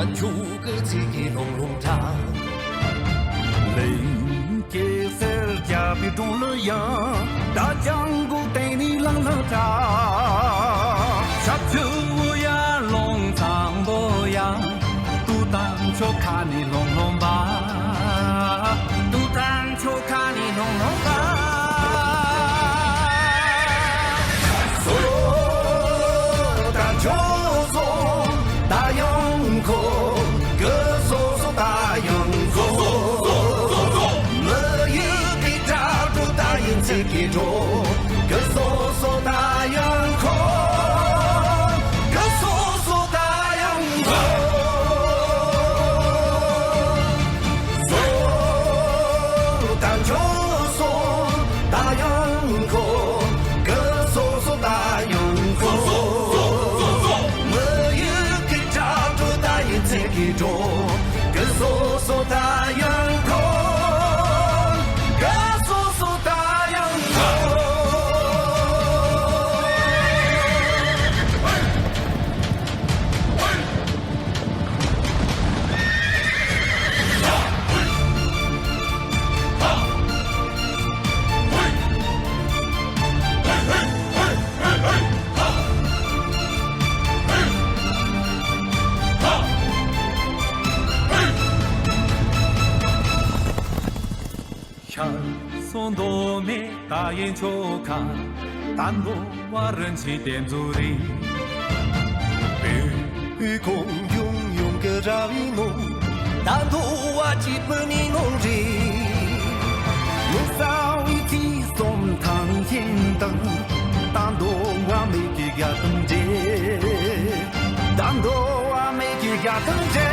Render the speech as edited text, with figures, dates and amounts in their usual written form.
但求个自己龙龙长。林杰塞家比中了样，大江古带你浪浪长。下秋我呀龙长不呀，都当初看你龙龙吧，都当初看你龙龙吧。记住，个嗦嗦大洋空，个嗦嗦大洋空，嗦单球嗦大洋空，个嗦嗦大洋空，我有个家住大洋在记住，个嗦嗦大洋空。送多美大雁秋看，但罗瓦人气点足的。雨空涌涌个扎比弄，但多瓦基本你弄的。路上一起送汤烟灯，但多瓦没给呀灯节，但多瓦没给呀灯节。